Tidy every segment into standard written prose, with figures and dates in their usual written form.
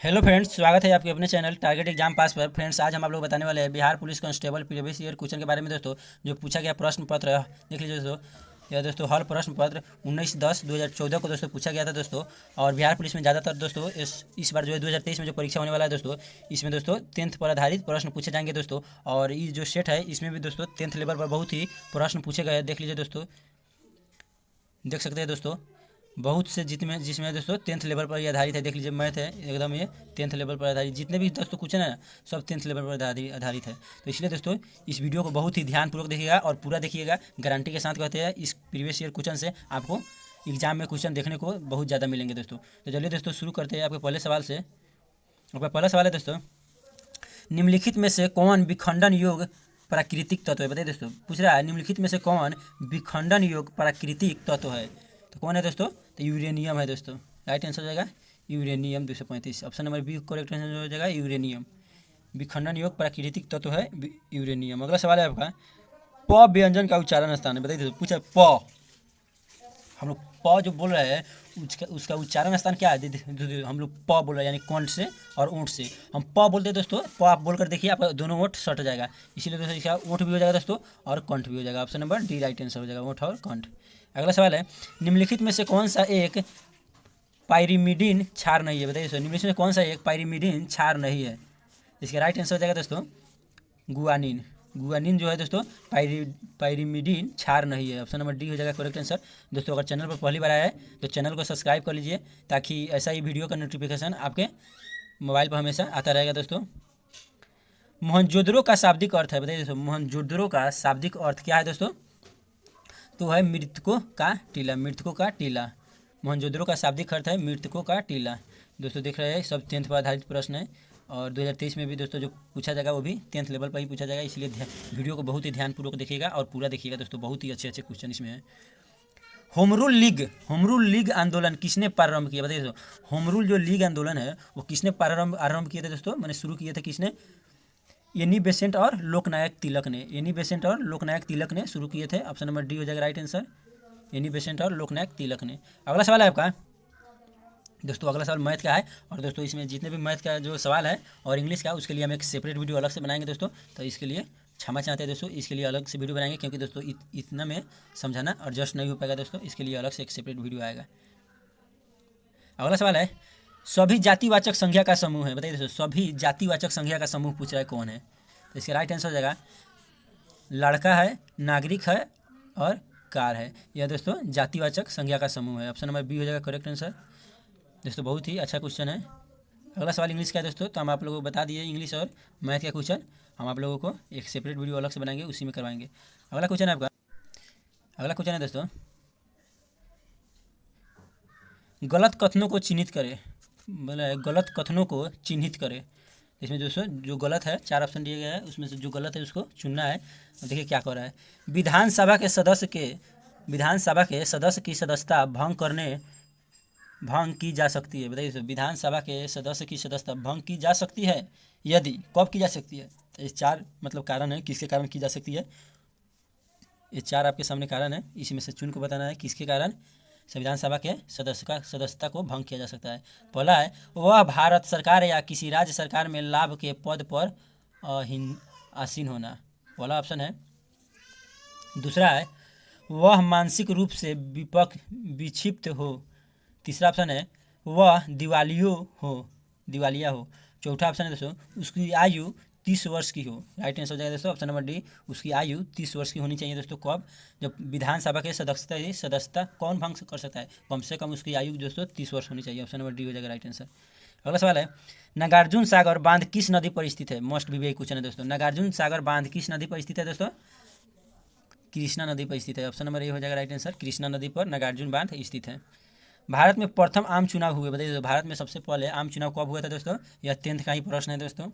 Hello friends, स्वागत है आपके अपने चैनल टारगेट एग्जाम पास पर। फ्रेंड्स, आज हम आप लोग बताने वाले हैं Bihar police constable previous year question के बारे में। दोस्तों, जो पूछा गया प्रश्न पत्र देख लीजिए दोस्तों। यह दोस्तों हल प्रश्न पत्र 19/10/2014 को दोस्तों पूछा गया था दोस्तों। और बिहार पुलिस में ज़्यादातर दोस्तों इस बार जो है 2023 में जो परीक्षा होने वाला है दोस्तों, इसमें दोस्तों 10th पर आधारित प्रश्न पूछे जाएंगे दोस्तों। और ये जो सेट है इसमें भी दोस्तों 10th लेवल पर बहुत ही प्रश्न पूछे गए हैं। देख लीजिए दोस्तों, देख सकते हैं दोस्तों, बहुत से जिसमें दोस्तों 10th लेवल पर ये आधारित है। देख लीजिए, मैथ है एकदम, ये 10th लेवल पर आधारित, जितने भी दोस्तों क्वेश्चन है ना सब 10th लेवल पर आधारित है। तो इसलिए दोस्तों इस वीडियो को बहुत ही ध्यानपूर्वक देखिएगा और पूरा देखिएगा। गारंटी के साथ कहते हैं इस प्रीवियस ईयर क्वेश्चन से आपको एग्जाम में क्वेश्चन देखने को बहुत ज़्यादा मिलेंगे दोस्तों। तो चलिए दोस्तों शुरू करते हैं आपके पहले सवाल से। आपका पहला सवाल है दोस्तों, निम्नलिखित में से कौन विखंडन योग प्राकृतिक तत्व है? बताइए दोस्तों, पूछ रहा है निम्नलिखित में से कौन विखंडन योग प्राकृतिक तत्व है? तो कौन है दोस्तों? तो यूरेनियम है दोस्तों। राइट आंसर हो जाएगा uranium 235। Option number B correct answer हो जाएगा यूरेनियम। विखंडन योग प्राकृतिक तत्व है यूरेनियम। अगला सवाल है आपका, प व्यंजन का उच्चारण स्थान है। बताइए दोस्तों, पूछा प, हम लोग प जो बोल रहे हैं उसका उच्चारण स्थान क्या है? हम लोग प बोल रहे हैं यानी कंठ से और ऊँट से। हम प बोलते हैं दोस्तों, प आप बोलकर देखिए, आपका दोनों ओंठ सट जाएगा। इसीलिए दोस्तों इसका ओंठ भी हो जाएगा दोस्तों और कंठ भी हो जाएगा। Option number D right answer हो जाएगा, ओंठ और कंठ। अगला सवाल है, निम्नलिखित में से कौन सा एक पायरिमिडीन क्षार नहीं है? बताइए दोस्तों, निम्नलिखित में कौन सा एक पायरिमिडीन क्षार नहीं है? इसका राइट आंसर हो जाएगा दोस्तों गुआनिन। गुआनिन जो है दोस्तों पायरिमिडीन क्षार नहीं है। ऑप्शन नंबर डी हो जाएगा करेक्ट आंसर। दोस्तों, अगर चैनल पर पहली बार आया है तो चैनल को सब्सक्राइब कर लीजिए, ताकि ऐसा ही वीडियो का नोटिफिकेशन आपके मोबाइल पर हमेशा आता रहेगा दोस्तों। मोहनजोदड़ो का शाब्दिक अर्थ है। बताइए दोस्तों, मोहनजोदड़ो का शाब्दिक अर्थ क्या है दोस्तों? तो है मृतकों का टीला। मृतकों का टीला मोहनजोदड़ो का शाब्दिक अर्थ है मृतकों का टीला। दोस्तों देख रहे हैं सब 10th पर आधारित प्रश्न है। और 2023 में भी दोस्तों जो पूछा जाएगा वो भी 10th लेवल पर ही पूछा जाएगा। इसलिए वीडियो को बहुत ही ध्यानपूर्वक देखिएगा और पूरा देखिएगा दोस्तों, बहुत ही अच्छे अच्छे क्वेश्चन इसमें है। होम रूल लीग आंदोलन किसने प्रारंभ किया? बताइए दोस्तों, होम रूल जो लीग आंदोलन है वो किसने आरंभ किए थे दोस्तों? मैंने शुरू किए थे किसने? एनी बेसेंट और लोकनायक तिलक ने। एनी बेसेंट और लोकनायक तिलक ने शुरू किए थे। ऑप्शन नंबर डी हो जाएगा राइट आंसर, एनी बेसेंट और लोकनायक तिलक ने। अगला सवाल है आपका दोस्तों, अगला सवाल मैथ का है। और दोस्तों इसमें जितने भी मैथ का जो सवाल है और इंग्लिश का, उसके लिए हम एक सेपरेट वीडियो अलग से बनाएंगे दोस्तों। तो इसके लिए क्षमा चाहते हैं दोस्तों, इसके लिए अलग से वीडियो बनाएंगे, क्योंकि दोस्तों इतना में समझाना एडजस्ट नहीं हो पाएगा दोस्तों। इसके लिए अलग से एक सेपरेट वीडियो आएगा। अगला सवाल है, सभी जातिवाचक संख्या का समूह है। बताइए दोस्तों, सभी जातिवाचक संख्या का समूह पूछ रहा है कौन है? तो इसका राइट आंसर हो जाएगा लड़का है, नागरिक है और कार है। यह दोस्तों जातिवाचक संख्या का समूह है। ऑप्शन नंबर बी हो जाएगा करेक्ट आंसर। दोस्तों बहुत ही अच्छा क्वेश्चन है। अगला सवाल इंग्लिश का है दोस्तों, तो हम आप लोगों को बता दिए इंग्लिश और मैथ का क्वेश्चन हम आप लोगों को एक सेपरेट वीडियो अलग से बनाएंगे, उसी में करवाएंगे। अगला क्वेश्चन है आपका, अगला क्वेश्चन है दोस्तों, गलत कथनों को चिन्हित करें। बोला है गलत कथनों को चिन्हित करें। इसमें दोस्तों जो गलत है, 4 ऑप्शन दिए गए हैं, उसमें से जो गलत है उसको चुनना है। देखिए क्या कर रहा है, विधानसभा के सदस्य की सदस्यता भंग की जा सकती है। बताइए, विधानसभा के सदस्य की सदस्यता भंग की जा सकती है यदि, कब की जा सकती है? तो ये 4 मतलब कारण है किसके कारण की जा सकती है। ये 4 आपके सामने कारण है, इसी में से चुन को बताना है किसके कारण संविधान सभा के सदस्यता को भंग किया जा सकता है। पहला है, वह भारत सरकार या किसी राज्य सरकार में लाभ के पद पर आसीन होना, पहला ऑप्शन है। दूसरा है, वह मानसिक रूप से विक्षिप्त हो। तीसरा ऑप्शन है, वह दिवालिया हो। चौथा ऑप्शन है दोस्तों, उसकी आयु 30 वर्ष की हो। राइट आंसर हो जाएगा दोस्तों ऑप्शन नंबर डी, उसकी आयु 30 वर्ष की होनी चाहिए दोस्तों। कब? जब विधानसभा के सदस्यता कौन भंग कर सकता है? कम से कम उसकी आयु दोस्तों 30 वर्ष होनी चाहिए। ऑप्शन नंबर डी हो जाएगा राइट आंसर। अगला सवाल है, नागार्जुन सागर बांध किस नदी पर स्थित है? मोस्ट भी क्वेश्चन है दोस्तों। नागार्जुन सागर बांध किस नदी पर स्थित है दोस्तों? कृष्णा नदी पर स्थित है। ऑप्शन नंबर ए हो जाएगा राइट आंसर, कृष्णा नदी पर नागार्जुन बांध स्थित है। भारत में प्रथम आम चुनाव हुए। बताइए दोस्तों, भारत में सबसे पहले आम चुनाव कब हुआ था दोस्तों? यह 10th का ही प्रश्न है दोस्तों,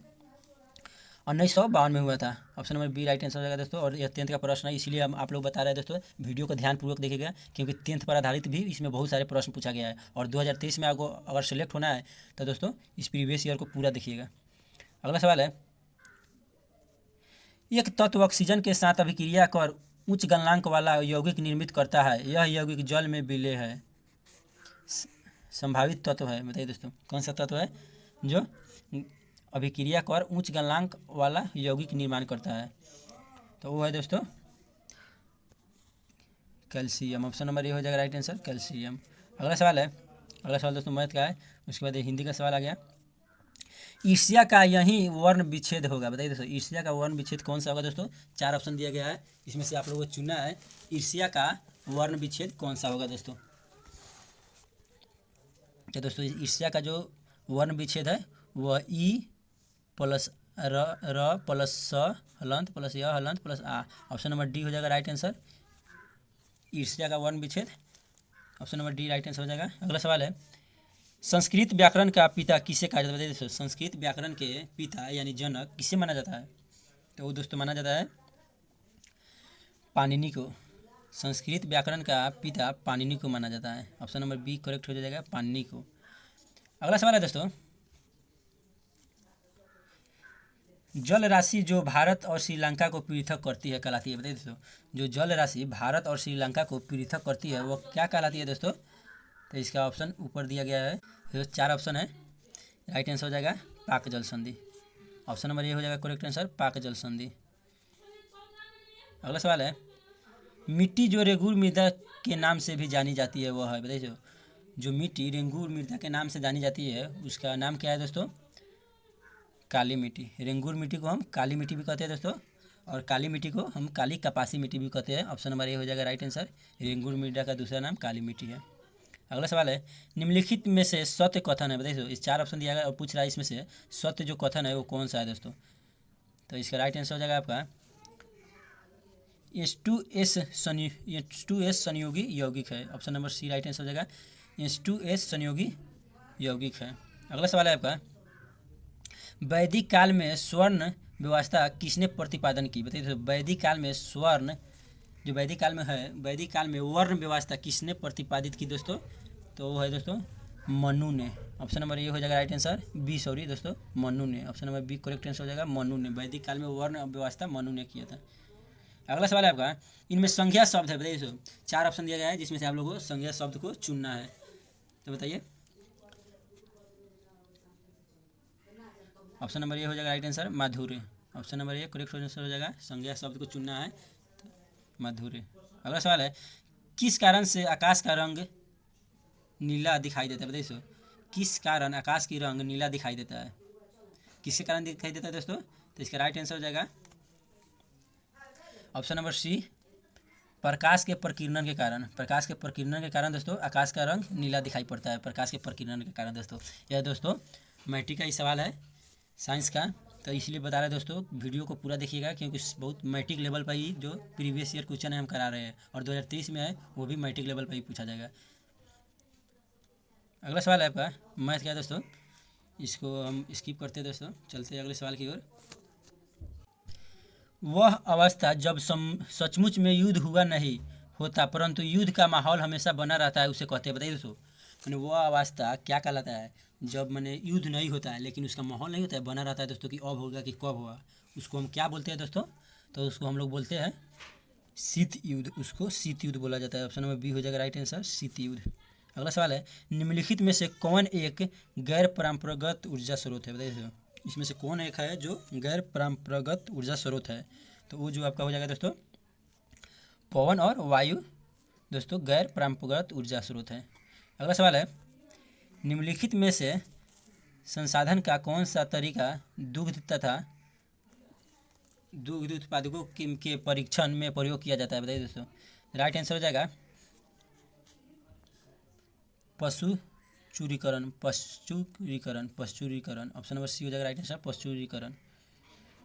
1952 में हुआ था। Option number B right answer हो जाएगा दोस्तों। और यह 10th का प्रश्न है, इसलिए हम आप लोग बता रहे हैं दोस्तों, वीडियो को ध्यानपूर्वक देखिएगा, क्योंकि 10th पर आधारित भी इसमें बहुत सारे प्रश्न पूछा गया है। और 2023 में आपको अगर सेलेक्ट होना है तो दोस्तों इस प्रीवियस ईयर को पूरा देखिएगा। अगला सवाल है, एक तत्व ऑक्सीजन के साथ अभिक्रिया कर उच्च गलनांक वाला यौगिक निर्मित करता है। यह यौगिक जल में विलेय है, संभावित तत्व है। बताइए दोस्तों कौन सा तत्व है? जो अभिक्रिया कर उच्च गलनांक वाला यौगिक निर्माण करता है। तो वो है दोस्तों कैल्शियम। ऑप्शन नंबर ए हो जाएगा राइट आंसर, कैल्शियम। अगला सवाल है, अगला सवाल दोस्तों मैथ का है, उसके बाद हिंदी का सवाल आ गया। ईर्ष्या का यही वर्ण विच्छेद होगा, बताइए दोस्तों ईर्ष्या का वर्ण विच्छेद कौन सा होगा। दोस्तों 4 ऑप्शन दिया गया है, इसमें से आप लोगों को चुनना है ईर्ष्या का वर्ण विच्छेद कौन सा होगा दोस्तों। तो दोस्तों ईर्ष्या का जो वर्ण विच्छेद है वह ई प्लस र प्लस स हलंत प्लस य हलंत प्लस आ। ऑप्शन नंबर डी हो जाएगा राइट आंसर, ईर्ष्या का वर्ण विच्छेद। Option number D right answer हो जाएगा। अगला सवाल है, संस्कृत व्याकरण का पिता किसे कहा जाता है। बताइए दोस्तों संस्कृत व्याकरण के पिता यानी जनक किसे माना जाता है। तो वो दोस्तों माना जाता है पाणिनि को। संस्कृत व्याकरण का पिता पाणिनि को माना जाता है। ऑप्शन नंबर बी करेक्ट हो जाएगा, पाणिनि को। अगला सवाल है दोस्तों, जल राशि जो भारत और श्रीलंका को पृथक करती है कहलाती है। बताइए दोस्तों जो जल राशि भारत और श्रीलंका को पृथक करती है वो क्या कहलाती है दोस्तों। तो इसका ऑप्शन ऊपर दिया गया है, तो 4 ऑप्शन है, राइट आंसर हो जाएगा पाक जल संधि। ऑप्शन नंबर ए हो जाएगा करेक्ट आंसर, पाक जल संधि। अगला सवाल है, मिट्टी जो रेंगुर मृदा के नाम से भी जानी जाती है वह है। बताइए जो मिट्टी रेंगुर मृदा के नाम से जानी जाती है उसका नाम क्या है दोस्तों, काली मिट्टी। रेंगुर मिट्टी को हम काली मिट्टी भी कहते हैं दोस्तों, और काली मिट्टी को हम काली कपासी मिट्टी भी कहते हैं। ऑप्शन नंबर ए हो जाएगा राइट आंसर, रेंगुर मृदा का दूसरा नाम काली मिट्टी है। अगला सवाल है, निम्नलिखित में से सत्य कथन है। बताइए इस 4 ऑप्शन दिया गया और पूछ रहा है इसमें से सत्य जो कथन है वो कौन सा है दोस्तों। तो इसका राइट आंसर हो जाएगा आपका H2S संयोगी यौगिक है। Option number C right answer हो जाएगा, H2S संयोगी यौगिक है। अगला सवाल है आपका, वैदिक काल में स्वर्ण व्यवस्था किसने प्रतिपादन की। बताइए वैदिक काल में स्वर्ण जो वैदिक काल में है, वैदिक काल में वर्ण व्यवस्था किसने प्रतिपादित की दोस्तों। तो वो है दोस्तों मनु ने। ऑप्शन नंबर ए हो जाएगा राइट आंसर, बी सॉरी दोस्तों मनु ने। Option number B correct answer हो जाएगा, मनु ने। वैदिक काल में वर्ण व्यवस्था मनु ने किया था। अगला सवाल है आपका, इनमें संज्ञा शब्द है। बताइए 4 ऑप्शन दिया गया है जिसमें से आप लोगों को संज्ञा शब्द को चुनना है। तो बताइए ऑप्शन नंबर ए हो जाएगा राइट आंसर, माधुर्य। Option number A correct answer हो जाएगा, संज्ञा शब्द को चुनना है तो माधुर्य। अगला सवाल है, किस कारण से आकाश का रंग नीला दिखाई देता है। बताइए किस कारण आकाश की रंग नीला दिखाई देता है, किसके कारण दिखाई देता है दोस्तों। तो इसका राइट आंसर हो जाएगा ऑप्शन नंबर सी, प्रकाश के प्रकीर्णन के कारण। प्रकाश के प्रकीर्णन के कारण दोस्तों आकाश का रंग नीला दिखाई पड़ता है, प्रकाश के प्रकीर्णन के कारण दोस्तों। यह दोस्तों मैट्रिक का ही सवाल है साइंस का, तो इसलिए बता रहे दोस्तों वीडियो को पूरा देखिएगा क्योंकि बहुत मैट्रिक लेवल पर ही जो प्रीवियस ईयर क्वेश्चन है हम करा रहे हैं और 2023 में है वो भी मैट्रिक लेवल पर ही पूछा जाएगा। अगला सवाल है आपका मैथ क्या है दोस्तों, इसको हम स्किप करते हैं दोस्तों, चलते हैं अगले सवाल की ओर। वह अवस्था जब सचमुच में युद्ध हुआ नहीं होता परंतु युद्ध का माहौल हमेशा बना रहता है उसे कहते हैं। बताइए दोस्तों मैंने वह अवस्था क्या कहलाता है जब मैंने युद्ध नहीं होता है लेकिन उसका माहौल नहीं होता है, बना रहता है दोस्तों कि अब होगा कि कब होगा, उसको हम क्या बोलते हैं दोस्तों। तो उसको हम लोग बोलते हैं शीत युद्ध, उसको शीत युद्ध बोला जाता है। ऑप्शन नंबर बी हो जाएगा राइट आंसर, शीत युद्ध। अगला सवाल है, निम्नलिखित में से कौन एक गैर परंपरागत ऊर्जा स्रोत है। बताइए इसमें से कौन एक है जो गैर परंपरागत ऊर्जा स्रोत है। तो वो जो आपका हो जाएगा दोस्तों पवन और वायु दोस्तों गैर परंपरागत ऊर्जा स्रोत है। अगला सवाल है, निम्नलिखित में से संसाधन का कौन सा तरीका दुग्ध तथा दुग्ध उत्पादकों के परीक्षण में प्रयोग किया जाता है। बताइए दोस्तों राइट आंसर हो जाएगा पशुचूरीकरण। ऑप्शन नंबर सी हो जाएगा राइट आंसर, पशुचूरीकरण।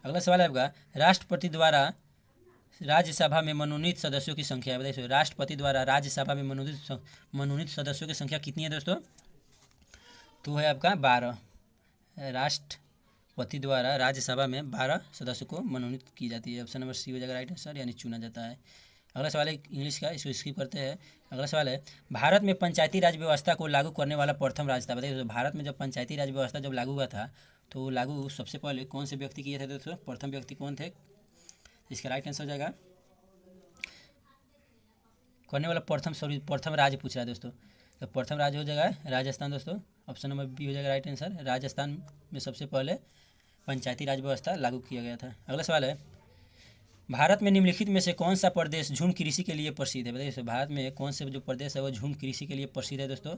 अगला सवाल है आपका, राष्ट्रपति द्वारा राज्यसभा में मनोनीत सदस्यों की संख्या है। बताइए राष्ट्रपति द्वारा राज्यसभा में मनोनीत सदस्यों की संख्या कितनी है दोस्तों। तो है आपका 12। राष्ट्रपति द्वारा राज्यसभा में 12 सदस्यों को मनोनीत की जाती है। ऑप्शन नंबर सी हो जाएगा राइट आंसर, यानी चुना जाता है। अगला सवाल है इंग्लिश का, इसको स्किप करते हैं। अगला सवाल है, भारत में पंचायती राज व्यवस्था को लागू करने वाला प्रथम राज्य था। बताइए भारत में जब पंचायती राज व्यवस्था जब लागू हुआ था तो लागू सबसे पहले कौन से व्यक्ति किए थे दोस्तों, प्रथम व्यक्ति कौन थे। इसका राइट आंसर हो जाएगा करने वाला प्रथम राज्य पूछ रहा है दोस्तों। तो प्रथम राज्य हो जाएगा राजस्थान दोस्तों। ऑप्शन नंबर बी हो जाएगा राइट आंसर। राजस्थान में सबसे पहले पंचायती राज व्यवस्था लागू किया गया था। अगला सवाल है, भारत में निम्नलिखित में से कौन सा प्रदेश झूम कृषि के लिए प्रसिद्ध है? बताइए दोस्तों, भारत में कौन से जो प्रदेश है वो झूम कृषि के लिए प्रसिद्ध है दोस्तों?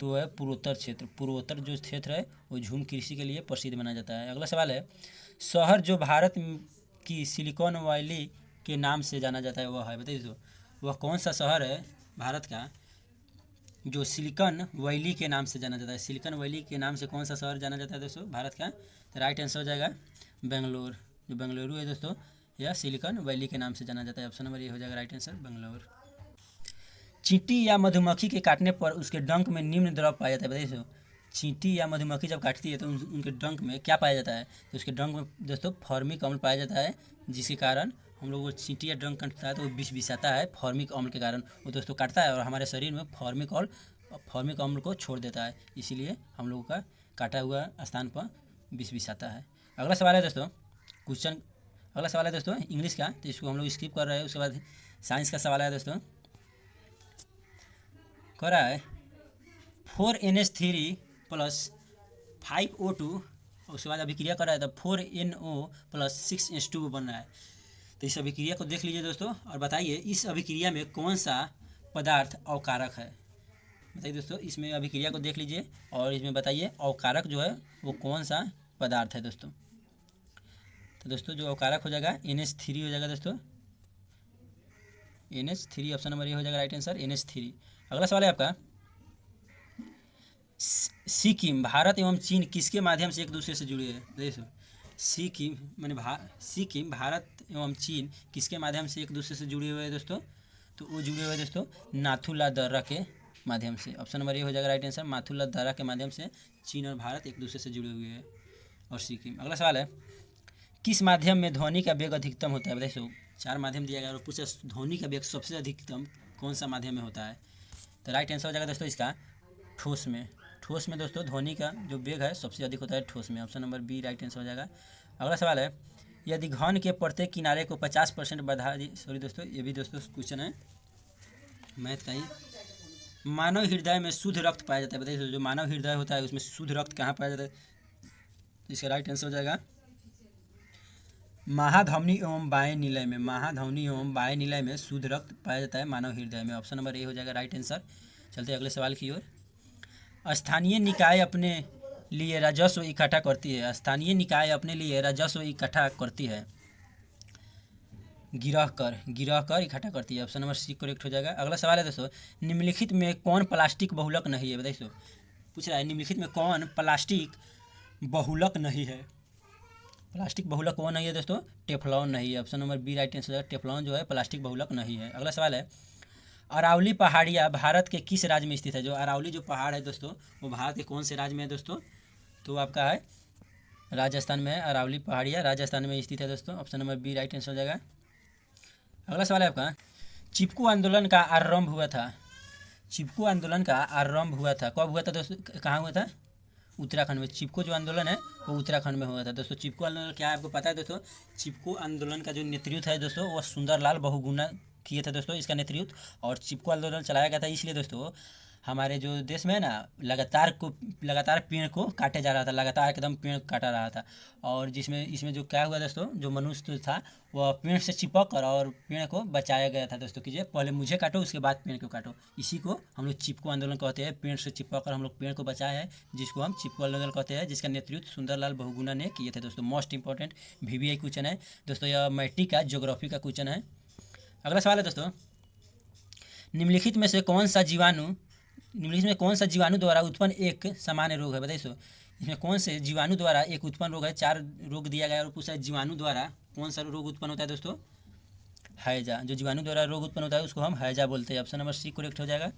तो है पूर्वोत्तर क्षेत्र। पूर्वोत्तर जो क्षेत्र है वो झूम कृषि के लिए प्रसिद्ध माना जाता है। अगला सवाल है, शहर जो भारत की सिलिकॉन वैली के नाम से जाना जाता है वह है? बताइए दोस्तों, वह कौन सा शहर है भारत का जो सिलिकॉन वैली के नाम से जाना जाता है? सिलिकॉन वैली के नाम से कौन सा शहर जाना जाता है दोस्तों भारत का? तो राइट आंसर हो जाएगा बेंगलोर। जो बेंगलुरु है दोस्तों, यह सिलिकॉन वैली के नाम से जाना जाता है। ऑप्शन नंबर ए हो जाएगा राइट आंसर, बेंगलोर। चींटी या मधुमक्खी के काटने पर उसके डंक में निम्न द्रव पाया जाता है? बताइए दोस्तों, चींटी या मधुमक्खी जब काटती है तो उनके डंक में क्या पाया जाता है? तो उसके डंक में दोस्तों फॉर्मिक अम्ल पाया जाता है, जिसके कारण हम लोग वो चींटी या डंक काटता है तो वो विष विषाता है। फॉर्मिक अम्ल के कारण वो दोस्तों काटता है और हमारे शरीर में फॉर्मिक अम्ल को छोड़ देता है, इसीलिए हम लोगों का काटा हुआ स्थान पर विष विषाता है। अगला सवाल है दोस्तों क्वेश्चन, अगला सवाल है दोस्तों इंग्लिश का, तो इसको हम लोग स्किप कर रहे हैं। उसके बाद साइंस का सवाल है दोस्तों, कह रहा है 4NH3 प्लस 5O2, उसके बाद अभिक्रिया कर रहा है तो 4NO प्लस 6H2 बन रहा है। तो इस अभिक्रिया को देख लीजिए दोस्तों और बताइए इस अभिक्रिया में कौन सा पदार्थ अवकारक है? बताइए दोस्तों, इसमें अभिक्रिया को देख लीजिए और इसमें बताइए अवकारक जो है वो कौन सा पदार्थ है दोस्तों? तो दोस्तों जो अवकारक हो जाएगा NH3 हो जाएगा दोस्तों, NH3 ऑप्शन नंबर ए हो जाएगा राइट आंसर, NH3। अगला सवाल है आपका, सिक्किम भारत एवं चीन किसके माध्यम से एक दूसरे से जुड़े हैं? देखो सिक्किम भारत एवं चीन किसके माध्यम से एक दूसरे से जुड़े हुए हैं दोस्तों? तो वो जुड़े हुए हैं दोस्तों नाथुला दर्रा के माध्यम से। ऑप्शन नंबर ए हो जाएगा राइट आंसर, नाथुला दर्रा के माध्यम से चीन और भारत एक दूसरे से जुड़े हुए हैं और सिक्किम। अगला सवाल है, किस माध्यम में ध्वनि का वेग अधिकतम होता है? बताइए, 4 माध्यम दिया गया और पूछा ध्वनि का वेग सबसे अधिकतम कौन सा माध्यम में होता है? तो राइट आंसर हो जाएगा दोस्तों इसका ठोस में। ठोस में दोस्तों ध्वनि का जो वेग है सबसे अधिक होता है ठोस में। Option number B right answer हो जाएगा। अगला सवाल है, यदि घन के प्रत्येक किनारे को 50% बढ़ा दी, सॉरी दोस्तों ये भी दोस्तों क्वेश्चन है मैथ का ही, मानव हृदय में शुद्ध रक्त पाया जाता है? बताइए जो मानव हृदय होता है उसमें शुद्ध रक्त कहाँ पाया जाता है? इसका राइट आंसर हो जाएगा महाधमनी एवं बाएं निलय में। महाधमनी एवं बाएं निलय में शुद्ध रक्त पाया जाता है मानव हृदय में। ऑप्शन नंबर ए हो जाएगा राइट आंसर। चलते अगले सवाल की ओर। स्थानीय निकाय अपने लिए राजस्व इकट्ठा करती है। स्थानीय निकाय अपने लिए राजस्व इकट्ठा करती है गिरह कर इकट्ठा करती है। ऑप्शन नंबर सी करेक्ट हो जाएगा। अगला सवाल है दोस्तों, निम्नलिखित में कौन प्लास्टिक बहुलक नहीं है? बताइए, पूछ रहा है निम्नलिखित में कौन प्लास्टिक बहुलक नहीं है? प्लास्टिक बहुलक कौन नहीं है दोस्तों? टेफ्लॉन नहीं है। Option number B right answer है, टेफ्लॉन जो है प्लास्टिक बहुलक नहीं है। अगला सवाल है, अरावली पहाड़ियाँ भारत के किस राज्य में स्थित है? जो अरावली जो पहाड़ है दोस्तों वो भारत के कौन से राज्य में है दोस्तों? तो आपका है राजस्थान में है। अरावली पहाड़ियाँ राजस्थान में स्थित है दोस्तों। Option number B right answer हो जाएगा। अगला सवाल है आपका, चिपकू आंदोलन का आरंभ हुआ था। चिपकू आंदोलन का आरंभ हुआ था कब हुआ था दोस्तों? कहाँ हुआ था? उत्तराखंड में। चिपको जो आंदोलन है वो उत्तराखंड में हुआ था दोस्तों। चिपको आंदोलन क्या है आपको पता है दोस्तों? चिपको आंदोलन का जो नेतृत्व है दोस्तों वो सुंदरलाल बहुगुणा किए थे दोस्तों इसका नेतृत्व। और चिपको आंदोलन चलाया गया था इसलिए दोस्तों हमारे जो देश में है ना लगातार पेड़ को काटे जा रहा था, लगातार एकदम पेड़ काटा रहा था। और जिसमें इसमें जो क्या हुआ दोस्तों, जो मनुष्य था वह पेड़ से चिपक कर और पेड़ को बचाया गया था दोस्तों कि पहले मुझे काटो उसके बाद पेड़ को काटो। इसी को हम लोग चिपको आंदोलन कहते हैं। पेड़ से चिपक कर हम लोग पेड़ को बचाया है जिसको हम चिपको आंदोलन कहते हैं, जिसका नेतृत्व सुंदरलाल बहुगुणा ने किए थे दोस्तों। मोस्ट इंपॉर्टेंट VVI क्वेश्चन है दोस्तों, यह मैट्रिक का ज्योग्राफी का क्वेश्चन है। अगला सवाल है दोस्तों, निम्नलिखित में कौन सा जीवाणु द्वारा उत्पन्न एक सामान्य रोग है? बताइए, इसमें कौन से जीवाणु द्वारा एक उत्पन्न रोग है? 4 रोग दिया गया और पूछा है जीवाणु द्वारा कौन सा रोग उत्पन्न होता है दोस्तों? हैजा। जो जीवाणु द्वारा रोग उत्पन्न होता है उसको हम हैजा बोलते हैं। ऑप्शन नंबर सी करेक्ट हो जाएगा।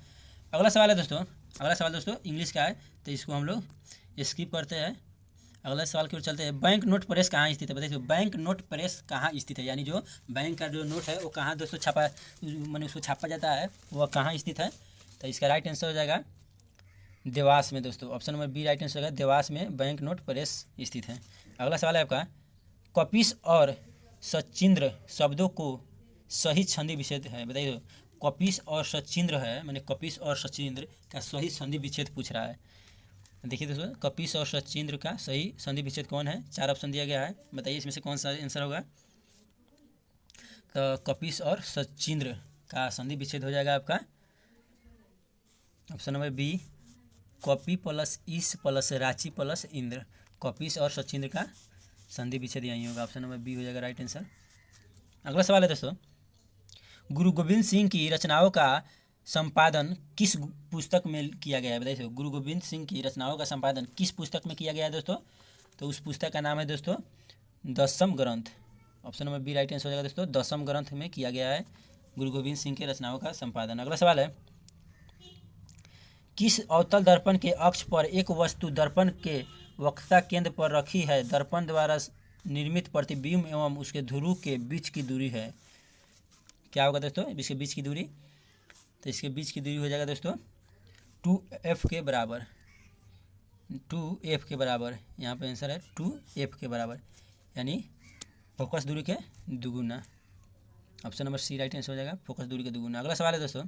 अगला सवाल है दोस्तों, इंग्लिश का है तो इसको हम लोग स्किप करते हैं। अगला सवाल की ओर चलते हैं। बैंक नोट प्रेस कहाँ स्थित है? बताइए, बैंक नोट प्रेस कहाँ स्थित है? यानी जो बैंक का जो नोट है वो कहाँ दोस्तों उसको छापा जाता है वह कहाँ स्थित है? तो इसका राइट आंसर हो जाएगा देवास में दोस्तों। Option number B right answer होगा, देवास में बैंक नोट प्रेस स्थित है। अगला सवाल है आपका, कपिस और सचिंद्र शब्दों को सही संधि विच्छेद है? बताइए, कपिस और सचिंद्र है, मैंने कपिस और सचिंद्र का सही संधि विच्छेद पूछ रहा है। देखिए दोस्तों, कपिस और सचिंद्र का सही संधि विच्छेद कौन है? 4 ऑप्शन दिया गया है, बताइए इसमें से कौन सा आंसर होगा। तो कपिस और सचिंद्र का संधि विच्छेद हो जाएगा आपका ऑप्शन नंबर बी, कपि प्लस ईश प्लस रांची प्लस इंद्र। कपिस और सचिंद्र का संधि विच्छेद यही होगा, ऑप्शन नंबर बी हो जाएगा राइट आंसर। अगला सवाल है दोस्तों, गुरु गोविंद सिंह की रचनाओं का संपादन किस पुस्तक में किया गया है? बताइए गुरु गोविंद सिंह की रचनाओं का संपादन किस पुस्तक में किया गया है दोस्तों? तो उस पुस्तक का नाम है दोस्तों Dasam Granth. Option number B right answer हो जाएगा दोस्तों, दशम ग्रंथ में किया गया है गुरु गोविंद सिंह के रचनाओं का संपादन। अगला सवाल है, किस अवतल दर्पण के अक्ष पर एक वस्तु दर्पण के वक्रता केंद्र पर रखी है? दर्पण द्वारा निर्मित प्रतिबिंब एवं उसके ध्रुव के बीच की दूरी है? क्या होगा दोस्तों इसके बीच की दूरी? तो इसके बीच की दूरी हो जाएगा दोस्तों 2f के बराबर, 2f के बराबर। यहाँ पे आंसर है 2f के बराबर, यानी फोकस दूरी के दुगुना। Option number C right answer हो जाएगा, फोकस दूरी के दुगुना। अगला सवाल है दोस्तों,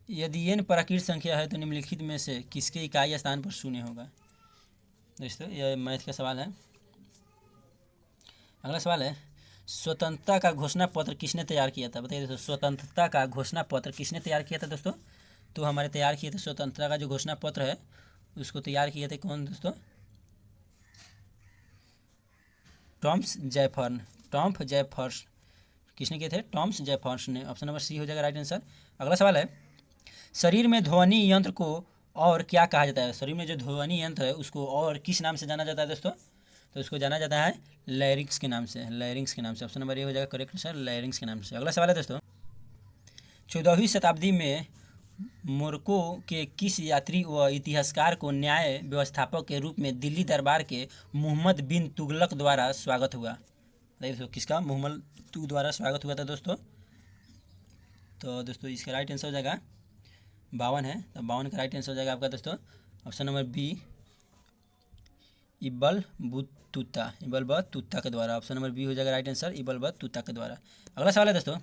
यदि n प्राकृत संख्या है तो निम्नलिखित में से किसके इकाई स्थान पर शून्य होगा? दोस्तों यह मैथ का सवाल है। अगला सवाल है, स्वतंत्रता का घोषणा पत्र किसने तैयार किया था? बताइए दोस्तों, स्वतंत्रता का घोषणा पत्र किसने तैयार किया था दोस्तों? तो हमारे तैयार किए थे स्वतंत्रता का जो घोषणा पत्र है उसको तैयार किए थे कौन दोस्तों? Thomas Jefferson. टॉम जेफरसन किसने किए थे? टॉमस जेफरसन ने। ऑप्शन नंबर सी हो जाएगा राइट आंसर। अगला सवाल है, शरीर में ध्वनि यंत्र को और क्या कहा जाता है? शरीर में जो ध्वनि यंत्र है उसको और किस नाम से जाना जाता है दोस्तों? तो उसको जाना जाता है लैरिंक्स के नाम से, लैरिंक्स के नाम से। ऑप्शन नंबर ए हो जाएगा करेक्ट आंसर, लैरिंक्स के नाम से। अगला सवाल है दोस्तों, 14वीं शताब्दी में मोरक्को के किस यात्री व इतिहासकार को न्याय व्यवस्थापक के रूप में दिल्ली दरबार के मुहम्मद बिन तुगलक द्वारा स्वागत हुआ? बताइए दोस्तों, किसका मुहम्मद तुगलक द्वारा स्वागत हुआ था दोस्तों? तो दोस्तों इसका राइट आंसर हो जाएगा 52 है, तो 52 का राइट आंसर हो जाएगा आपका दोस्तों option number B, Ibn Battuta, Ibn Battuta के द्वारा। ऑप्शन नंबर बी हो जाएगा राइट आंसर, इबल बतूता के द्वारा। अगला सवाल है दोस्तों,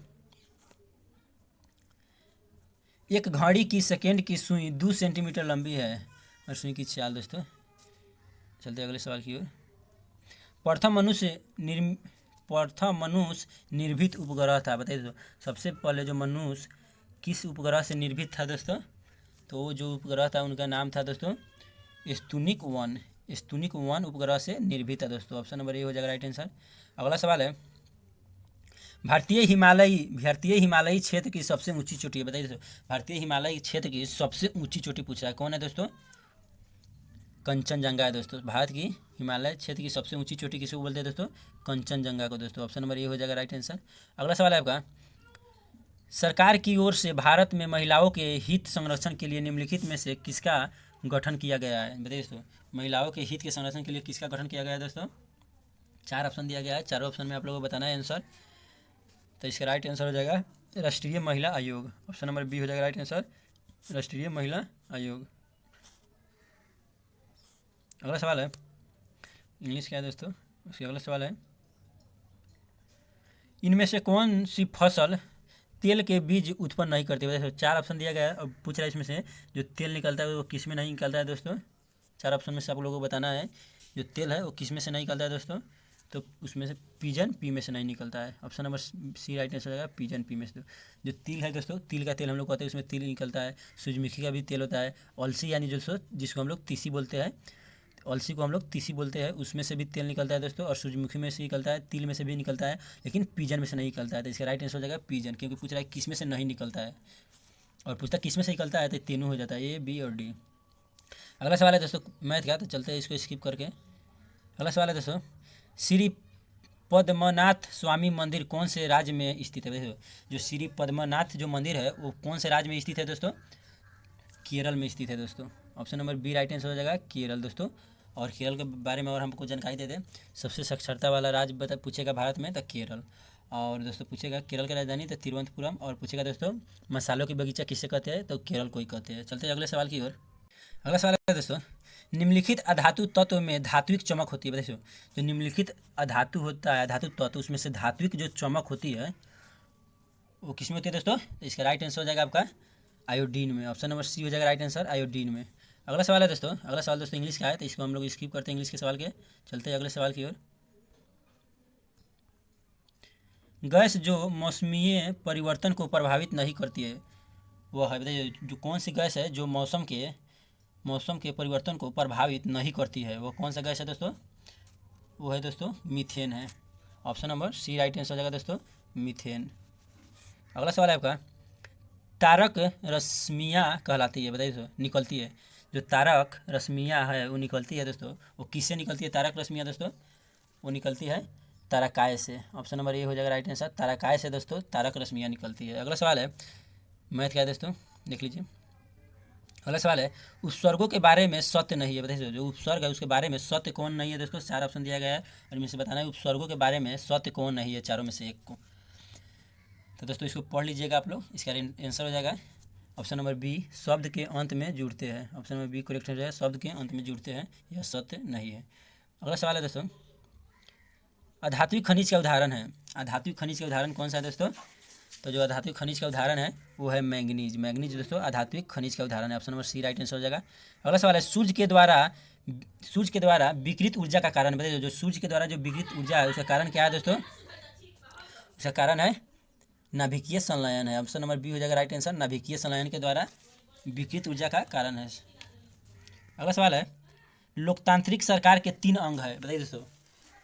एक घड़ी की सेकेंड की सुई 2 सेंटीमीटर लंबी है और सुई की चाल। दोस्तों चलते अगले सवाल की ओर। प्रथम मनुष्य निर्भीत उपग्रह था? बताइए दोस्तों, सबसे पहले जो मनुष्य किस उपग्रह से निर्भीत था दोस्तों? तो जो उपग्रह था उनका नाम था दोस्तों स्तुनिक 1, स्तुनिक 1 उपग्रह से निर्भीत था दोस्तों। ऑप्शन नंबर ए हो जाएगा राइट आंसर। अगला सवाल है, भारतीय हिमालयी क्षेत्र की सबसे ऊंची चोटी है? बताइए दोस्तों, भारतीय हिमालयी क्षेत्र की सबसे ऊंची चोटी पूछ रहा है, कौन है दोस्तों? कंचनजंगा है दोस्तों। भारत की हिमालय क्षेत्र की सबसे ऊंची चोटी किसको बोलते हैं दोस्तों? कंचनजंगा को दोस्तों। ऑप्शन नंबर ए हो जाएगा राइट आंसर। अगला सवाल है आपका, सरकार की ओर से भारत में महिलाओं के हित संरक्षण के लिए निम्नलिखित में से किसका गठन किया गया है? बताइए दोस्तों, महिलाओं के हित के संरक्षण के लिए किसका गठन किया गया है दोस्तों? 4 ऑप्शन दिया गया है, चारों ऑप्शन में आप लोगों को बताना है आंसर। तो इसका राइट आंसर हो जाएगा राष्ट्रीय महिला आयोग। ऑप्शन नंबर बी हो जाएगा राइट आंसर, राष्ट्रीय महिला आयोग। अगला सवाल है, इंग्लिश क्या है दोस्तों? उसके अगला सवाल है, इनमें से कौन सी फसल तेल के बीज उत्पन्न नहीं करती? वैसे 4 ऑप्शन दिया गया है, अब पूछ रहा है इसमें से जो तेल निकलता है वो किस में नहीं निकलता है दोस्तों? 4 ऑप्शन में से आप लोगों को बताना है जो तेल है वो किस में से नहीं निकलता है दोस्तों? तो उसमें से पीजन पी में से नहीं निकलता है। Option number C right answer हो जाएगा, पीजन पी में से। जो तिल है दोस्तों, तिल का तेल हम लोग कहते हैं, उसमें तिल निकलता है। सूरजमुखी का भी तेल होता है। अलसी यानी जो जिसको हम लोग तीसी बोलते हैं, अलसी को हम लोग तीसी बोलते हैं, उसमें से भी तेल निकलता है दोस्तों। और सूरजमुखी में से निकलता है, तिल में से भी निकलता है, लेकिन पीजन में से नहीं निकलता है। तो इसका राइट आंसर हो जाएगा पीजन, क्योंकि पूछ रहा है किस में से नहीं निकलता है और पूछता किस में से निकलता है तो तीनों हो जाता है, ए बी और डी। अगला सवाल है दोस्तों मैथ का, तो चलते हैं इसको स्किप करके। अगला सवाल है दोस्तों, श्री पद्मनाथ स्वामी मंदिर कौन से राज्य में स्थित है? जो श्री पद्मनाथ जो मंदिर है वो कौन से राज्य में स्थित है दोस्तों? केरल में स्थित है दोस्तों। Option number B right answer हो जाएगा, केरल दोस्तों। और केरल के बारे में और हमको जानकारी दे दें, सबसे साक्षरता वाला राज्य पूछेगा भारत में तो केरल। और दोस्तों पूछेगा केरल की राजधानी तो तिरुवनंतपुरम। और पूछेगा दोस्तों मसालों की बगीचा किसे कहते हैं? तो केरल को ही कहते हैं। चलते हैं अगले सवाल की ओर। अगला सवाल है दोस्तों, निम्नलिखित अधातु तत्व में धात्विक चमक होती है? बताइए जो निम्नलिखित अधातु होता है, धातु तत्व, उसमें से धात्विक जो चमक होती है वो किस में होती है दोस्तों? तो इसका राइट आंसर हो जाएगा आपका आयोडीन में। ऑप्शन नंबर सी हो जाएगा राइट आंसर, आयोडीन में। अगला सवाल है दोस्तों, अगला सवाल दोस्तों इंग्लिश का है, तो इसको हम लोग स्किप करते हैं इंग्लिश के सवाल के, चलते हैं अगले सवाल की ओर। गैस जो मौसमीय परिवर्तन को प्रभावित नहीं करती है वह है, बताइए जो कौन सी गैस है जो मौसम के परिवर्तन को प्रभावित नहीं करती है, वो कौन सा गैस है दोस्तों? वो है दोस्तों मीथेन है। Option number C right answer हो जाएगा दोस्तों, मीथेन। अगला सवाल है आपका, तारक रश्मियाँ कहलाती है, बताइए दोस्तों, निकलती है जो तारक रश्मियाँ है वो निकलती है दोस्तों, वो किससे निकलती है तारक रश्मियाँ दोस्तों? वो निकलती है तारकाय से। ऑप्शन नंबर ए हो जाएगा राइट आंसर, तारकाय से दोस्तों तारक रश्मियाँ निकलती है। अगला सवाल है मैथ का है दोस्तों, देख लीजिए। अगला सवाल है, उपसर्गों के बारे में सत्य नहीं है, बताइए जो उपसर्ग है उसके बारे में सत्य कौन नहीं है दोस्तों? 4 ऑप्शन दिया गया है और इनमें से बताना है उपसर्गों के बारे में सत्य कौन नहीं है, चारों में से एक को। तो दोस्तों इसको पढ़ लीजिएगा आप लोग, इसका आंसर हो जाएगा ऑप्शन नंबर बी, शब्द के अंत में जुड़ते हैं। ऑप्शन नंबर बी करेक्ट हो जाएगा, शब्द के अंत में जुड़ते हैं, यह सत्य नहीं है। अगला सवाल है दोस्तों, अधात्विक खनिज का उदाहरण है, अधात्विक खनिज का उदाहरण कौन सा है दोस्तों? तो जो अधात्विक खनिज का उदाहरण है वो है मैंगनीज। मैंगनीज दोस्तों अधात्विक खनिज का उदाहरण है। Option number C right answer हो जाएगा। अगला सवाल है, सूर्य के द्वारा विकृत ऊर्जा का कारण बताइए, जो सूर्य के द्वारा जो विकृत ऊर्जा है उसका कारण क्या है दोस्तों? उसका कारण है नाभिकीय संलयन है। ऑप्शन नंबर बी हो जाएगा राइट आंसर, नाभिकीय संलयन के द्वारा विकृत ऊर्जा का कारण है। अगला सवाल है, लोकतांत्रिक सरकार के 3 अंग है, बताइए दोस्तों,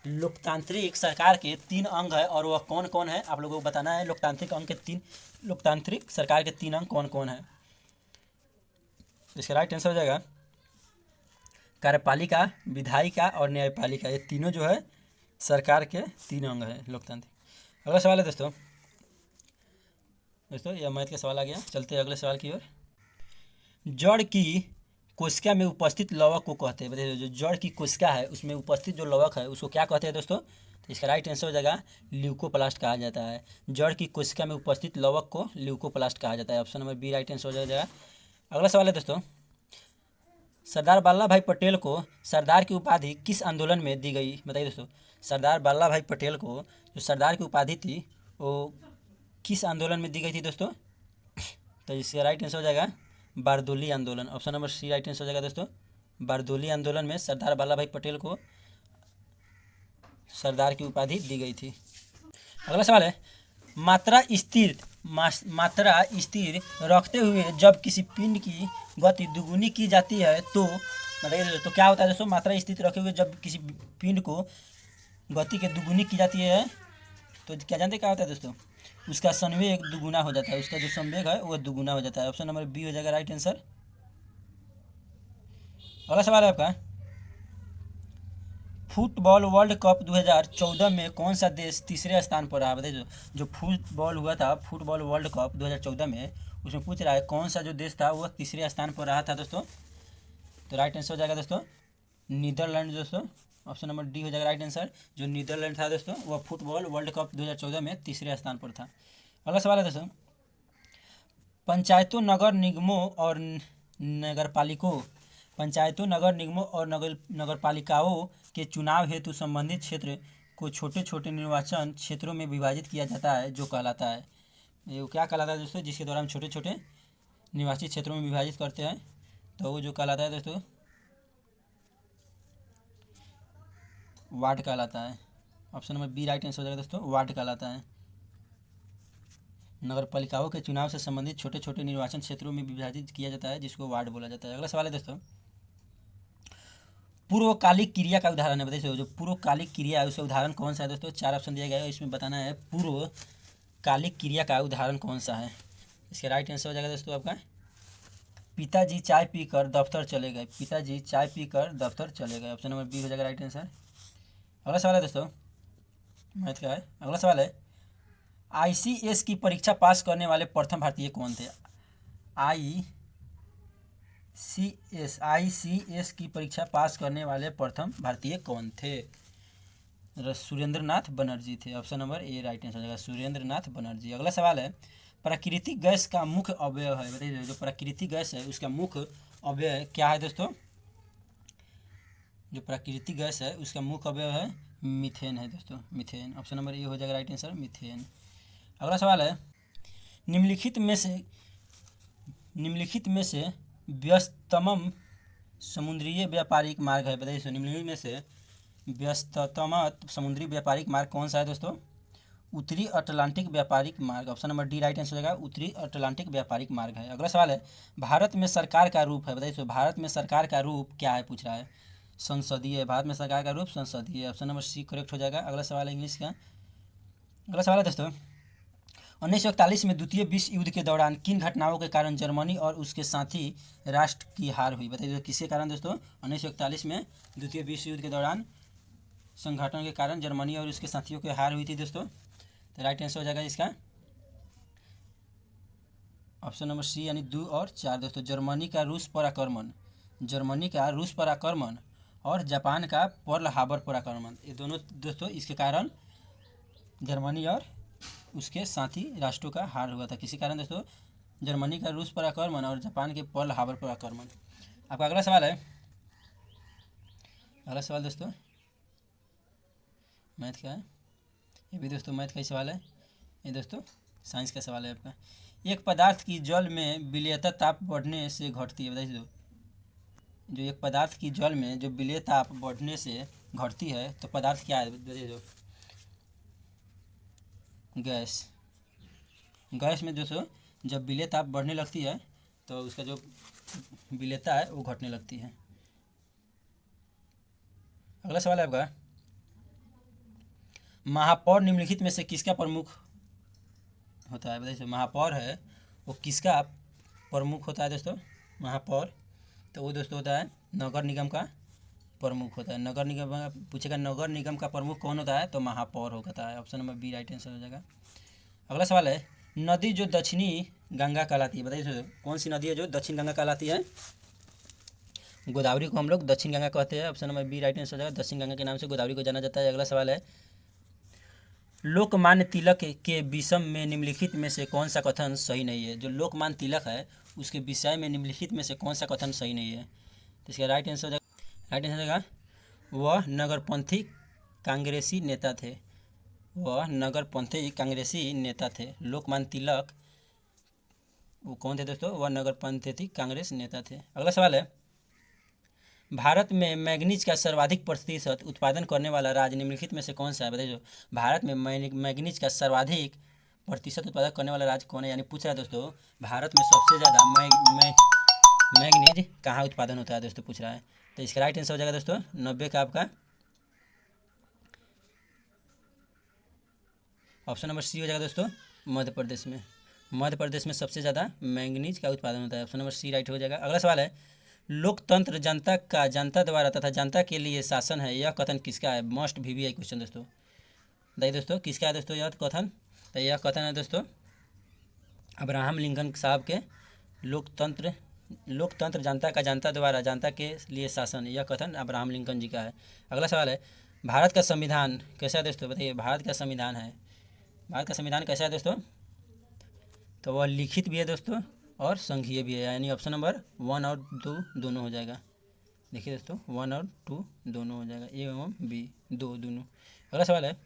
लोकतांत्रिक सरकार के 3 अंग है और वह कौन कौन है आप लोगों को बताना है। लोकतांत्रिक सरकार के 3 अंग कौन कौन है? इसका राइट आंसर हो जाएगा कार्यपालिका, विधायिका और न्यायपालिका, ये तीनों जो है सरकार के 3 अंग है लोकतांत्रिक। अगला सवाल है दोस्तों, यह मैथ का सवाल आ गया, चलते हैं अगले सवाल की ओर। जड़ की कोशिका में उपस्थित लवक को कहते हैं, बताइए जो जड़ की कोशिका है उसमें उपस्थित जो लवक है उसको क्या कहते हैं दोस्तों? तो इसका राइट आंसर हो जाएगा ल्यूकोप्लास्ट कहा जाता है। जड़ की कोशिका में उपस्थित लवक को ल्यूकोप्लास्ट कहा जाता है। Option number B right answer हो जाएगा। अगला सवाल है दोस्तों, सरदार वल्लभ भाई पटेल को सरदार की उपाधि किस आंदोलन में दी गई, बताइए दोस्तों, सरदार वल्लभ भाई पटेल को जो सरदार की उपाधि थी वो किस आंदोलन में दी गई थी दोस्तों? तो इसका राइट आंसर हो जाएगा बारदोली आंदोलन। Option number C right answer हो जाएगा दोस्तों, बारदोली आंदोलन में सरदार वल्लभ भाई पटेल को सरदार की उपाधि दी गई थी। अगला सवाल है, मात्रा स्थिर रखते हुए जब किसी पिंड की गति दुगुनी की जाती है तो बताइए तो क्या होता है दोस्तों? मात्रा स्थिर रखे हुए जब किसी पिंड को गति के दुगुनी की जाती है तो क्या जानते क्या होता है दोस्तों? उसका संवेग दुगुना हो जाता है, उसका जो संवेग है वो दुगुना हो जाता है। ऑप्शन नंबर बी हो जाएगा राइट आंसर। अगला सवाल है आपका, फुटबॉल वर्ल्ड कप 2014 में कौन सा देश तीसरे स्थान पर रहा, बताइए जो फुटबॉल हुआ था, फुटबॉल वर्ल्ड कप 2014 में, उसमें पूछ रहा है कौन सा जो देश था वह तीसरे स्थान पर रहा था दोस्तों? तो राइट आंसर हो जाएगा दोस्तों नीदरलैंड दोस्तों। ऑप्शन नंबर डी हो जाएगा राइट आंसर, जो नीदरलैंड था दोस्तों वह फुटबॉल वर्ल्ड कप 2014 में तीसरे स्थान पर था। अगला सवाल है दोस्तों, पंचायतों नगर निगमों और नगरपालिकाओं के चुनाव हेतु संबंधित क्षेत्र को छोटे छोटे निर्वाचन क्षेत्रों में विभाजित किया जाता है, जो कहलाता है, ये क्या कहलाता है दोस्तों? जिसके द्वारा हम छोटे छोटे निर्वाचित क्षेत्रों में विभाजित करते हैं तो वो जो कहलाता है दोस्तों वार्ड कहलाता है। Option number B right answer हो जाएगा दोस्तों, वार्ड कहलाता है। नगर पालिकाओं के चुनाव से संबंधित छोटे छोटे निर्वाचन क्षेत्रों में विभाजित किया जाता है जिसको वार्ड बोला जाता है। अगला सवाल है दोस्तों, पूर्वकालिक क्रिया का उदाहरण है, बताइए जो पूर्वकालिक क्रिया है उसका उदाहरण कौन सा है दोस्तों? 4 ऑप्शन दिया गया है, इसमें बताना है पूर्वकालिक क्रिया का उदाहरण कौन सा है। इसका राइट आंसर हो जाएगा दोस्तों आपका पिताजी चाय पीकर दफ्तर चले गए, पिताजी चाय पीकर दफ्तर चले गए। ऑप्शन नंबर बी हो जाएगा राइट आंसर। अगला सवाल है दोस्तों, मैथ का है। अगला सवाल है, आईसीएस की परीक्षा पास करने वाले प्रथम भारतीय कौन थे? आईसीएस की परीक्षा पास करने वाले प्रथम भारतीय कौन थे? सुरेंद्र नाथ बनर्जी थे। Option number A right answer हो जाएगा, सुरेंद्र नाथ बनर्जी। अगला सवाल है, प्राकृतिक गैस का मुख्य अवयव है, बताइए जो प्राकृतिक गैस है उसका मुख्य अवयव क्या है दोस्तों? जो प्राकृतिक गैस है उसका मुख्य अवयव है मीथेन है दोस्तों, मीथेन। ऑप्शन नंबर ए हो जाएगा राइट आंसर, मीथेन। अगला सवाल है, निम्नलिखित में से व्यस्ततम समुद्रीय व्यापारिक मार्ग है, बताइए। निम्नलिखित में से व्यस्ततम समुद्री व्यापारिक मार्ग कौन सा है दोस्तों? उत्तरी अटलांटिक व्यापारिक मार्ग, option number D right answer हो जाएगा, उत्तरी अटलांटिक व्यापारिक मार्ग है। अगला सवाल है, भारत में सरकार का रूप है, बताइए। भारत में सरकार का रूप क्या है पूछ रहा है। संसदीय है, भारत में सरकार का रूप संसदीय, ऑप्शन नंबर सी करेक्ट हो जाएगा। अगला सवाल है इंग्लिश का। अगला सवाल है दोस्तों, 1941 में द्वितीय विश्व युद्ध के दौरान किन घटनाओं के कारण जर्मनी और उसके साथी राष्ट्र की हार हुई, बताइए। किसके कारण दोस्तों? 1941 में द्वितीय विश्व युद्ध के दौरान संघटन के कारण जर्मनी और उसके साथियों की हार हुई थी दोस्तों। तो राइट आंसर हो जाएगा इसका ऑप्शन नंबर सी यानी 2 और 4 दोस्तों। जर्मनी का रूस पर आक्रमण और जापान का पर्ल हार्बर पर आक्रमण, ये दोनों दोस्तों इसके कारण जर्मनी और उसके साथी राष्ट्रों का हार हुआ था। किसी कारण दोस्तों? जर्मनी का रूस पर आक्रमण और जापान के पर्ल हार्बर पर आक्रमण। आपका अगला सवाल है, अगला सवाल दोस्तों मैथ का है, ये भी दोस्तों मैथ का ही सवाल है। ये दोस्तों साइंस का सवाल है आपका। एक पदार्थ की जल में विलेयता ताप बढ़ने से घटती है, बताइए। जो एक पदार्थ की जल में जो विलेय ताप बढ़ने से घटती है तो पदार्थ क्या है, बताइए। गैस में दोस्तों जब विलेय ताप बढ़ने लगती है तो उसका जो विलेयता है वो घटने लगती है। अगला सवाल है आपका, महापौर निम्नलिखित में से किसका प्रमुख होता है, बताइए। महापौर है वो किसका प्रमुख होता है दोस्तों? महापौर तो वो दोस्तों होता है नगर निगम का प्रमुख होता है। नगर निगम पूछेगा, नगर निगम का प्रमुख कौन होता है? तो महापौर होता है, option number B right answer हो जाएगा। अगला सवाल है, नदी जो दक्षिणी गंगा कहलाती है, बताइए। कौन सी नदी है जो दक्षिण गंगा कहलाती है? गोदावरी को हम लोग दक्षिण गंगा कहते हैं, option number B right answer हो जाएगा। दक्षिण गंगा के नाम से गोदावरी को जाना जाता है। अगला सवाल है, लोकमान्य तिलक के विषय में निम्नलिखित में से कौन सा कथन सही नहीं है? जो लोकमान्य तिलक है उसके विषय में निम्नलिखित में से कौन सा कथन सही नहीं है? तो इसका राइट आंसर हो जाएगा, राइट आंसर हो जाएगा वह नगरपंथी कांग्रेसी नेता थे। वह नगरपंथी कांग्रेसी नेता थे। लोकमान्य तिलक वो कौन थे दोस्तों? वह नगरपंथी कांग्रेस नेता थे। अगला सवाल है, भारत में मैग्नीज का सर्वाधिक प्रतिशत उत्पादन करने वाला राज्य निम्नलिखित में से कौन सा है, बताइए। भारत में मैग्नीज का सर्वाधिक प्रतिशत उत्पादन करने वाला राज्य कौन है? यानी पूछ रहा है दोस्तों भारत में सबसे ज़्यादा मैग्नीज कहाँ उत्पादन होता है दोस्तों, पूछ रहा है। तो इसका राइट आंसर हो जाएगा दोस्तों 90 का आपका ऑप्शन नंबर सी हो जाएगा दोस्तों, मध्य प्रदेश में। मध्य प्रदेश में सबसे ज़्यादा मैंगनीज का उत्पादन होता है, ऑप्शन नंबर सी राइट हो जाएगा। अगला सवाल है, लोकतंत्र जनता द्वारा तथा जनता के लिए शासन है, यह कथन किसका है? मस्ट VVI क्वेश्चन दोस्तों। बताइए दोस्तों किसका है दोस्तों यह कथन? तो यह कथन है दोस्तों अब्राहम लिंकन साहब के। लोकतंत्र जनता द्वारा जनता के लिए शासन, यह कथन अब्राहम लिंकन जी का है। अगला सवाल है, भारत का संविधान कैसा है दोस्तों, बताइए। भारत का संविधान कैसा है दोस्तों? तो वह लिखित भी है दोस्तों और संघीय भी है, यानी ऑप्शन नंबर 1 और 2 दोनों हो जाएगा। देखिए दोस्तों 1 और 2 दोनों हो जाएगा, ए एवं बी दोनों। अगला सवाल है,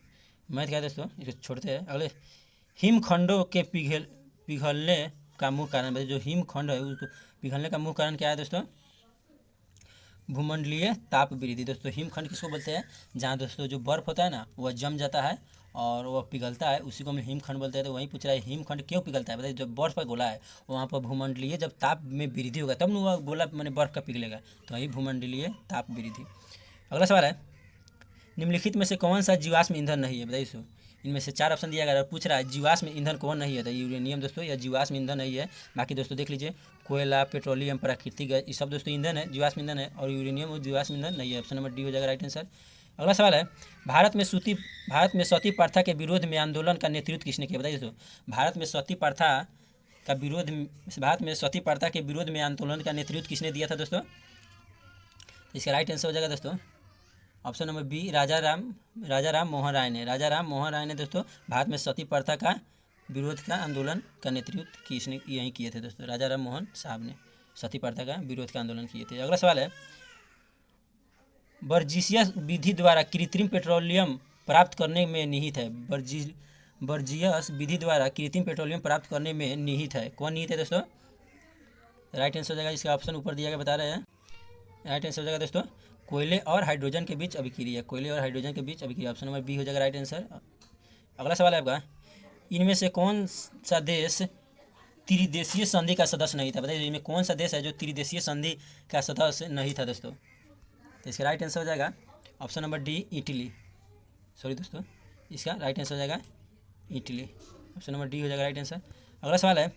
मैथ क्या है दोस्तों, इसको छोड़ते हैं। अगले, हिमखंडों के पिघलने का मुख्य कारण, जो हिमखंड है उसको पिघलने का मुख्य कारण क्या है दोस्तों? भूमंडलीय ताप वृद्धि दोस्तों। हिमखंड किसको बोलते हैं? जहाँ दोस्तों जो बर्फ़ होता है ना वह जम जाता है और वह पिघलता है, उसी को हम हिमखंड बोलते हैं। तो वहीं पूछ रहा है हिमखंड क्यों पिघलता है, बताइए। जब बर्फ़ का गोला है वहाँ पर भूमंडलीय जब ताप में वृद्धि होगा तब न वह गोला मैंने बर्फ़ का पिघलेगा, तो वही भूमंडलीय ताप वृद्धि। अगला सवाल है, निम्नलिखित में से कौन सा जीवाश्म ईंधन नहीं है, बताइए। इनमें से 4 ऑप्शन दिया गया है, पूछ रहा है जीवाश्म ईंधन कौन नहीं है? तो यूरेनियम दोस्तों यह जीवाश्म ईंधन नहीं है। बाकी दोस्तों देख लीजिए, कोयला, पेट्रोलियम, प्राकृतिक गैस, ये सब दोस्तों ईंधन है, जीवाश्म ईंधन है, और यूरेनियम और जीवाश्म ईंधन नहीं है। ऑप्शन नंबर डी हो जाएगा राइट आंसर। अगला सवाल है, भारत में सती प्रथा के विरोध में आंदोलन का नेतृत्व किसने किया, बताइए दोस्तों। भारत में सती प्रथा के विरोध में आंदोलन का नेतृत्व किसने दिया था दोस्तों? इसका राइट आंसर हो जाएगा दोस्तों ऑप्शन नंबर बी, राजा राम मोहन राय ने। राजा राम मोहन राय ने दोस्तों भारत में सती प्रथा का विरोध का आंदोलन का नेतृत्व किसने यहीं किए थे दोस्तों? राजा राम मोहन साहब ने सती प्रथा का विरोध का आंदोलन किए थे। अगला सवाल है, बर्जीशियस विधि द्वारा कृत्रिम पेट्रोलियम प्राप्त करने में निहित है। बर्जियस विधि द्वारा कृत्रिम पेट्रोलियम प्राप्त करने में निहित है। कौन निहित है दोस्तों? राइट आंसर हो जाएगा, इसका ऑप्शन ऊपर दिया गया बता रहे हैं। राइट आंसर हो जाएगा दोस्तों कोयले और हाइड्रोजन के बीच अभिक्रिया। कोयले और हाइड्रोजन के बीच अभिक्रिया, ऑप्शन नंबर बी हो जाएगा राइट आंसर। अगला सवाल है आपका, इनमें से कौन सा देश त्रिदेशीय संधि का सदस्य नहीं था? बताइए इनमें कौन सा देश है जो त्रिदेशीय संधि का सदस्य नहीं था दोस्तों? तो इसका राइट आंसर हो जाएगा option number D, Italy. Sorry दोस्तों, इसका राइट आंसर हो जाएगा इटली। ऑप्शन नंबर डी हो जाएगा राइट आंसर। अगला सवाल है,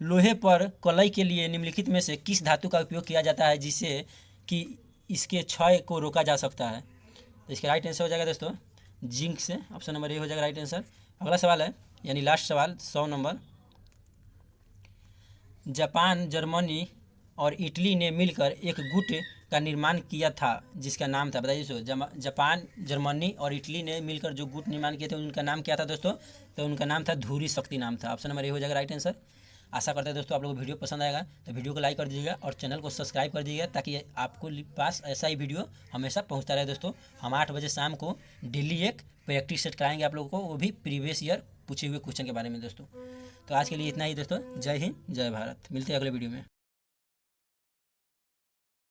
लोहे पर कलई के लिए निम्नलिखित में से किस धातु का उपयोग किया जाता है जिससे कि इसके क्षय को रोका जा सकता है? तो इसका राइट आंसर हो जाएगा दोस्तों जिंक से। ऑप्शन नंबर ए हो जाएगा राइट आंसर। अगला सवाल है, यानी लास्ट सवाल 100 नंबर, जापान, जर्मनी और इटली ने मिलकर एक गुट का निर्माण किया था जिसका नाम था, बताइए दोस्तों, जापान, जर्मनी और इटली ने मिलकर जो गुट निर्माण किए थे उनका नाम क्या था दोस्तों? तो उनका नाम था धुरी शक्ति नाम था। ऑप्शन नंबर ए हो जाएगा राइट आंसर। आशा करते हैं दोस्तों आप लोगों को वीडियो पसंद आएगा, तो वीडियो को लाइक कर दीजिएगा और चैनल को सब्सक्राइब कर दीजिएगा ताकि आपको पास ऐसा ही वीडियो हमेशा पहुंचता रहे दोस्तों। हम 8 बजे शाम को डेली एक प्रैक्टिस सेट कराएंगे आप लोगों को, वो भी प्रीवियस ईयर पूछे हुए क्वेश्चन के बारे में दोस्तों। तो आज के लिए इतना ही दोस्तों। जय हिंद, जय भारत। मिलते हैं अगले वीडियो में।